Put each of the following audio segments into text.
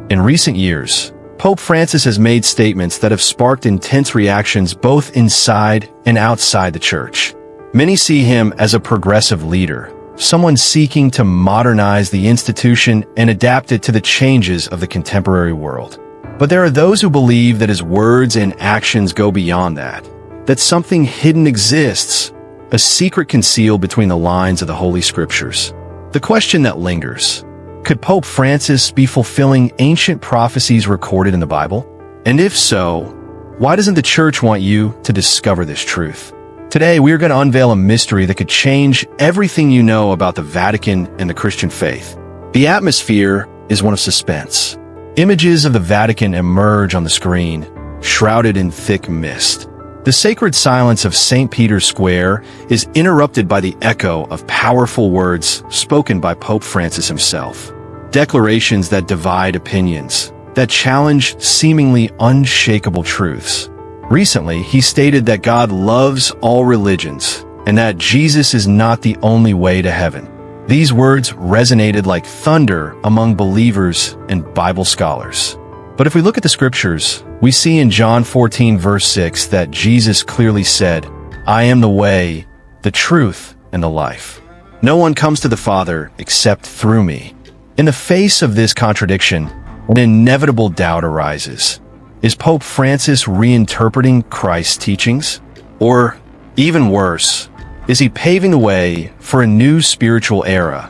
In recent years, Pope Francis has made statements that have sparked intense reactions both inside and outside the Church. Many see him as a progressive leader, someone seeking to modernize the institution and adapt it to the changes of the contemporary world. But there are those who believe that his words and actions go beyond that something hidden exists, a secret concealed between the lines of the Holy Scriptures. The question that lingers: could Pope Francis be fulfilling ancient prophecies recorded in the Bible? And if so, why doesn't the Church want you to discover this truth? Today, we are going to unveil a mystery that could change everything you know about the Vatican and the Christian faith. The atmosphere is one of suspense. Images of the Vatican emerge on the screen, shrouded in thick mist. The sacred silence of St. Peter's Square is interrupted by the echo of powerful words spoken by Pope Francis himself. Declarations that divide opinions, that challenge seemingly unshakable truths. Recently, he stated that God loves all religions and that Jesus is not the only way to heaven. These words resonated like thunder among believers and Bible scholars. But if we look at the Scriptures, we see in John 14 verse 6 that Jesus clearly said, "I am the way, the truth, and the life. No one comes to the Father except through me." In the face of this contradiction, an inevitable doubt arises. Is Pope Francis reinterpreting Christ's teachings? Or, even worse, is he paving the way for a new spiritual era,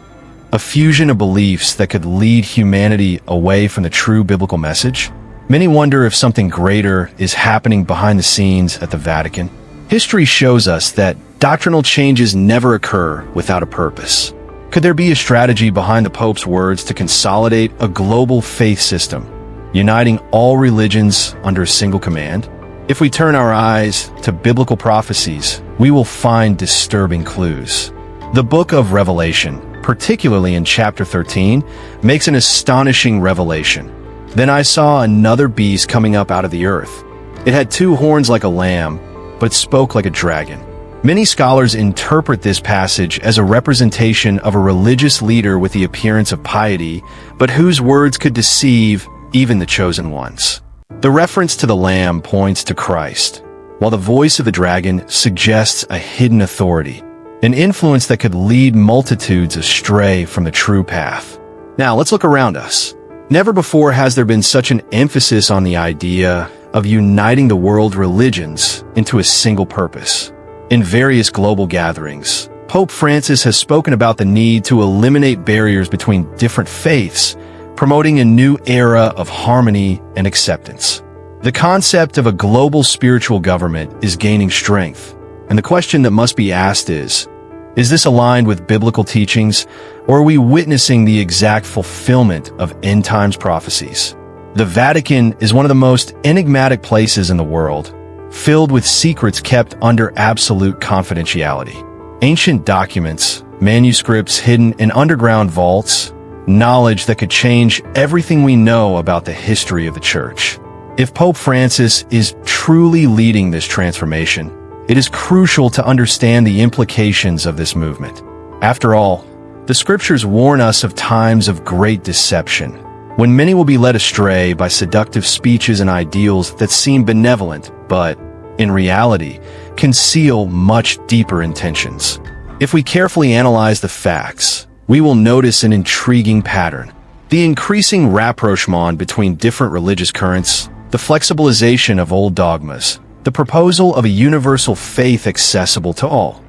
a fusion of beliefs that could lead humanity away from the true biblical message? Many wonder if something greater is happening behind the scenes at the Vatican. History shows us that doctrinal changes never occur without a purpose. Could there be a strategy behind the Pope's words to consolidate a global faith system, uniting all religions under a single command? If we turn our eyes to biblical prophecies, we will find disturbing clues. The book of Revelation, particularly in chapter 13, makes an astonishing revelation. Then I saw another beast coming up out of the earth. It had 2 horns like a lamb, but it spoke like a dragon. Many scholars interpret this passage as a representation of a religious leader with the appearance of piety, but whose words could deceive even the chosen ones. The reference to the lamb points to Christ, while the voice of the dragon suggests a hidden authority, an influence that could lead multitudes astray from the true path. Now, let's look around us. Never before has there been such an emphasis on the idea of uniting the world religions into a single purpose. In various global gatherings, Pope Francis has spoken about the need to eliminate barriers between different faiths, promoting a new era of harmony and acceptance. The concept of a global spiritual government is gaining strength, and the question that must be asked is this aligned with biblical teachings, or are we witnessing the exact fulfillment of end times prophecies? The Vatican is one of the most enigmatic places in the world, filled with secrets kept under absolute confidentiality. Ancient documents, manuscripts hidden in underground vaults, knowledge that could change everything we know about the history of the Church. If Pope Francis is truly leading this transformation, it is crucial to understand the implications of this movement. After all, the Scriptures warn us of times of great deception, when many will be led astray by seductive speeches and ideals that seem benevolent, but, in reality, conceal much deeper intentions. If we carefully analyze the facts, we will notice an intriguing pattern. The increasing rapprochement between different religious currents, the flexibilization of old dogmas, the proposal of a universal faith accessible to all.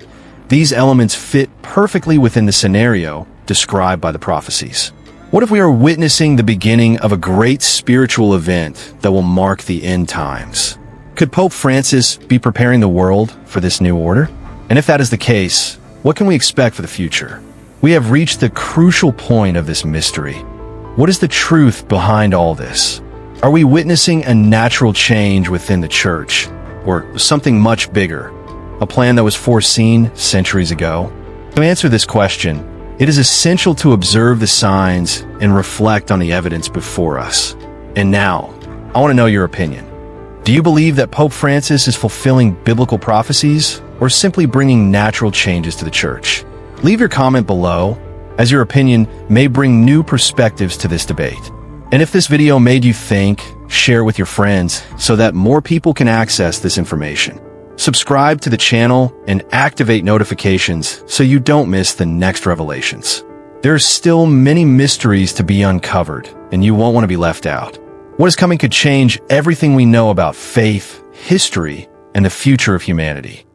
These elements fit perfectly within the scenario described by the prophecies. What if we are witnessing the beginning of a great spiritual event that will mark the end times? Could Pope Francis be preparing the world for this new order? And if that is the case, what can we expect for the future? We have reached the crucial point of this mystery. What is the truth behind all this? Are we witnessing a natural change within the Church, or something much bigger, a plan that was foreseen centuries ago? To answer this question, it is essential to observe the signs and reflect on the evidence before us. And now, I want to know your opinion. Do you believe that Pope Francis is fulfilling biblical prophecies, or simply bringing natural changes to the Church? Leave your comment below, as your opinion may bring new perspectives to this debate. And if this video made you think, share with your friends so that more people can access this information. Subscribe to the channel and activate notifications so you don't miss the next revelations. There's still many mysteries to be uncovered, and you won't want to be left out. What is coming could change everything we know about faith, history, and the future of humanity.